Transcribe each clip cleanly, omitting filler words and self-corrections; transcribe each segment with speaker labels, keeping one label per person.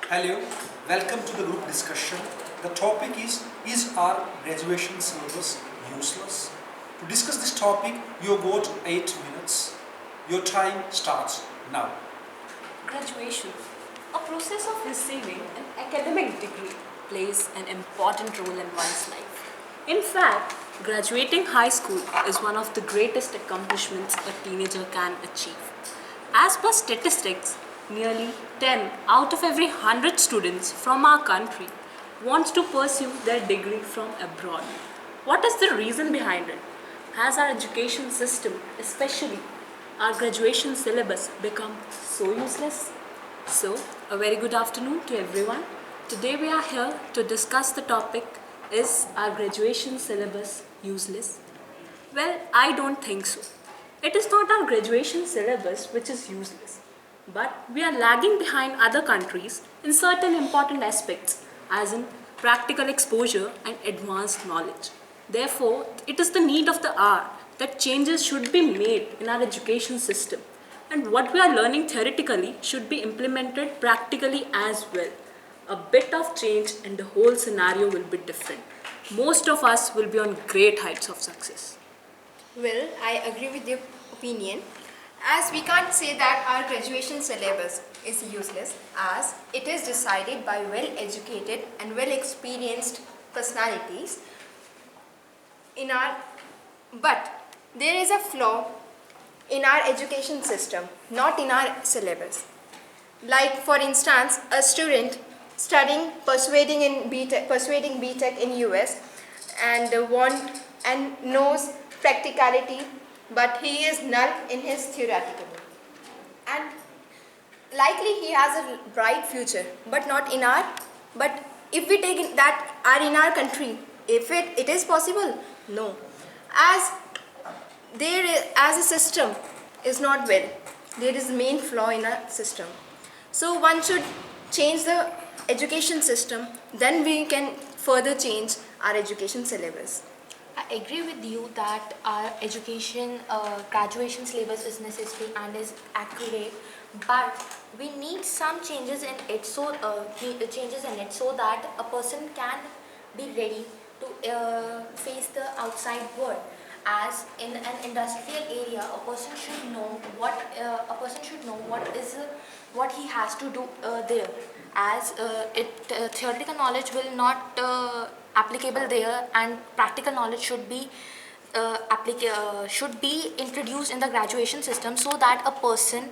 Speaker 1: Hello, welcome to the group discussion. The topic is our graduation syllabus useless? To discuss this topic, you got 8 minutes. Your time starts now.
Speaker 2: Graduation, a process of receiving an academic degree, plays an important role in one's life. In fact, graduating high school is one of the greatest accomplishments a teenager can achieve. As per statistics, nearly 10 out of every 100 students from our country wants to pursue their degree from abroad. What is the reason behind it? Has our education system, especially our graduation syllabus, become so useless? So, a very good afternoon to everyone. Today we are here to discuss the topic, is our graduation syllabus useless? Well, I don't think so. It is not our graduation syllabus which is useless, but we are lagging behind other countries in certain important aspects, as in practical exposure and advanced knowledge. Therefore, it is the need of the hour that changes should be made in our education system, and what we are learning theoretically should be implemented practically as well. A bit of change and the whole scenario will be different. Most of us will be on great heights of success.
Speaker 3: Well, I agree with your opinion, as we can't say that our graduation syllabus is useless, as it is decided by well-educated and well-experienced personalities but there is a flaw in our education system, not in our syllabus. Like, for instance, a student studying persuading BTech in US and knows practicality, but he is null in his theoretical, and likely he has a bright future, but not in our. But if we take that are in our country, if it is possible, no, as as a system is not well. There is main flaw in our system. So one should change the education system, then we can further change our education syllabus.
Speaker 4: I agree with you that our education graduation syllabus is necessary and is accurate, but we need some changes in it so that a person can be ready to face the outside world. As in an industrial area, a person should know what he has to do there, as theoretical knowledge will not applicable there, and practical knowledge should be introduced in the graduation system so that a person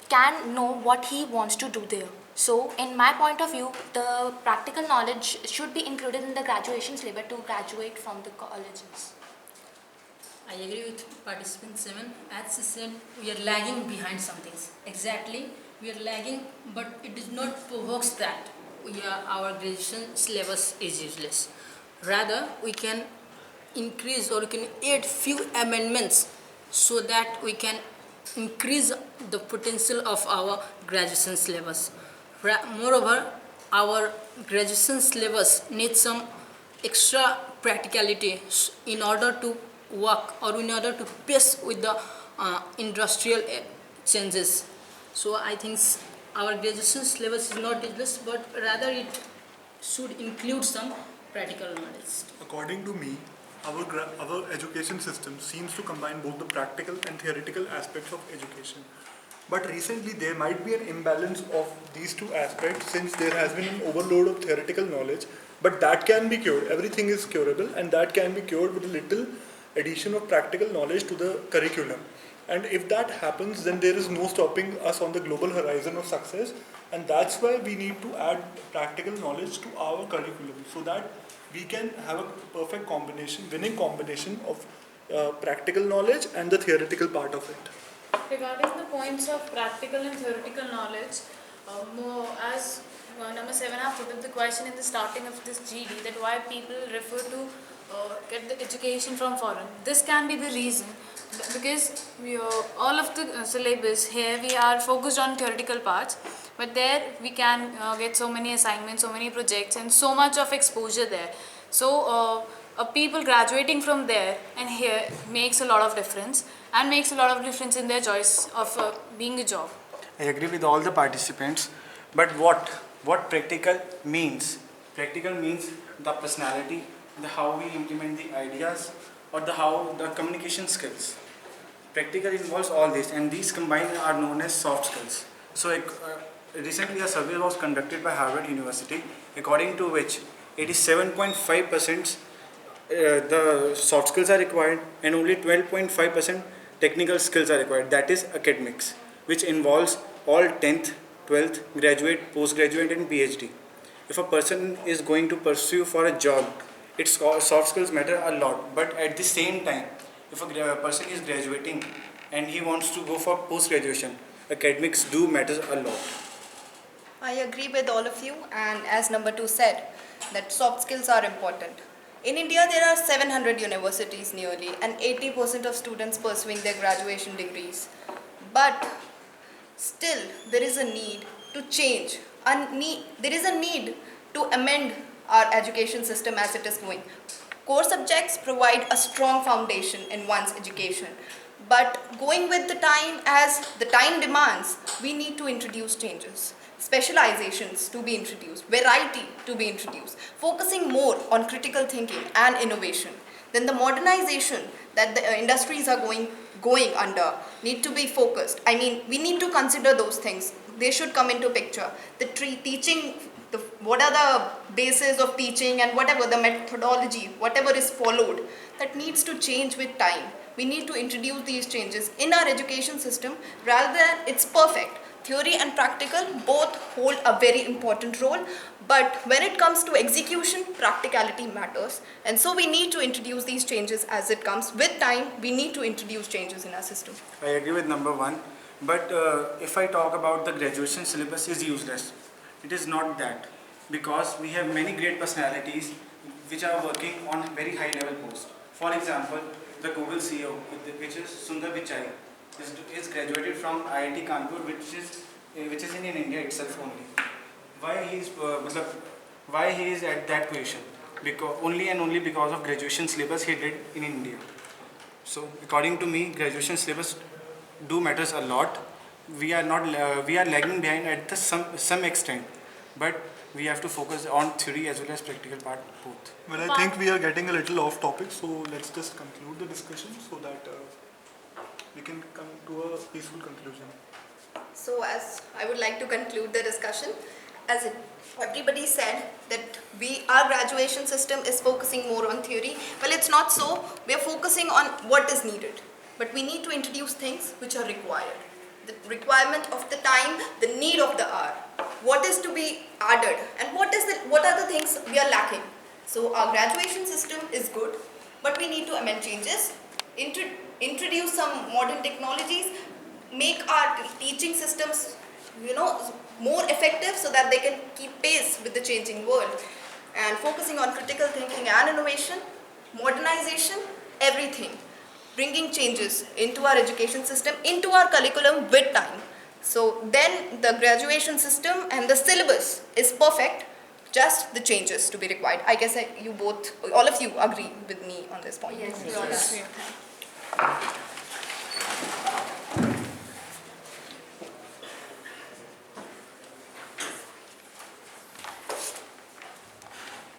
Speaker 4: can know what he wants to do there. So, in my point of view, the practical knowledge should be included in the graduation syllabus to graduate from the colleges.
Speaker 5: I agree with participant 7. As she said, we are lagging behind some things. Exactly, we are lagging, but it does not provoke that our graduation syllabus is useless. Rather, we can increase or we can add few amendments so that we can increase the potential of our graduation syllabus. Moreover, our graduation syllabus needs some extra practicality in order to work or in order to pace with the industrial changes. So I think our graduation syllabus is not useless, but rather it should include some practical knowledge.
Speaker 6: According to me, our education system seems to combine both the practical and theoretical aspects of education. But recently there might be an imbalance of these two aspects, since there has been an overload of theoretical knowledge, but that can be cured. Everything is curable, and that can be cured with a little addition of practical knowledge to the curriculum. And if that happens, then there is no stopping us on the global horizon of success, and that's why we need to add practical knowledge to our curriculum, so that we can have a perfect combination, winning combination of practical knowledge and the theoretical part of it.
Speaker 7: Regarding the points of practical and theoretical knowledge, as number 7 I put up the question in the starting of this GD, that why people refer to get the education from foreign. This can be the reason, because all of the syllabus here we are focused on theoretical parts, but there we can get so many assignments, so many projects, and so much of exposure there. So people graduating from there and here makes a lot of difference, and makes a lot of difference in their choice of being a job.
Speaker 8: I agree with all the participants, but what What practical means? Practical means the personality, the how we implement the ideas, or the how the communication skills. Practical involves all this, and these combined are known as soft skills. So recently a survey was conducted by Harvard University, according to which 87.5% the soft skills are required and only 12.5% technical skills are required, that is academics, which involves all 10th, 12th, graduate, postgraduate and PhD. If a person is going to pursue for a job, its soft skills matter a lot, but at the same time, if a person is graduating and he wants to go for post-graduation, academics do matter a lot.
Speaker 9: I agree with all of you, and as number 2 said, that soft skills are important. In India, there are 700 universities nearly, and 80% of students pursuing their graduation degrees. But still, there is a need to change. There is a need to amend our education system as it is going. Core subjects provide a strong foundation in one's education. But going with the time as the time demands, we need to introduce changes. Specializations to be introduced, variety to be introduced, focusing more on critical thinking and innovation. Then the modernization that the industries are going under need to be focused. I mean, we need to consider those things. They should come into picture. The teaching, what are the bases of teaching and whatever the methodology, whatever is followed, that needs to change with time. We need to introduce these changes in our education system rather than it's perfect. Theory and practical both hold a very important role, but when it comes to execution, practicality matters. And so we need to introduce these changes as it comes. With time, we need to introduce changes in our system.
Speaker 8: I agree with number 1, but if I talk about the graduation syllabus is useless, it is not that, because we have many great personalities which are working on very high level posts. For example, the Google CEO, which is Sundar Pichai, is graduated from IIT Kanpur, which is in India itself only. Why he is at that position? Because only because of graduation syllabus he did in India. So according to me, graduation syllabus do matters a lot. We are lagging behind at some extent, but we have to focus on theory as well as practical part both.
Speaker 6: Well, I think we are getting a little off topic, so let's just conclude the discussion so that we can come to a peaceful conclusion.
Speaker 9: So as I would like to conclude the discussion, as everybody said that our graduation system is focusing more on theory. Well, it's not so. We are focusing on what is needed, but we need to introduce things which are required. The requirement of the time, the need of the hour, what is to be added, and what are the things we are lacking. So our graduation system is good, but we need to amend changes, introduce some modern technologies, make our teaching systems, more effective so that they can keep pace with the changing world, and focusing on critical thinking and innovation, modernization, everything, bringing changes into our education system, into our curriculum with time. So then the graduation system and the syllabus is perfect, just the changes to be required. I guess all of you agree with me on this point.
Speaker 3: Yes.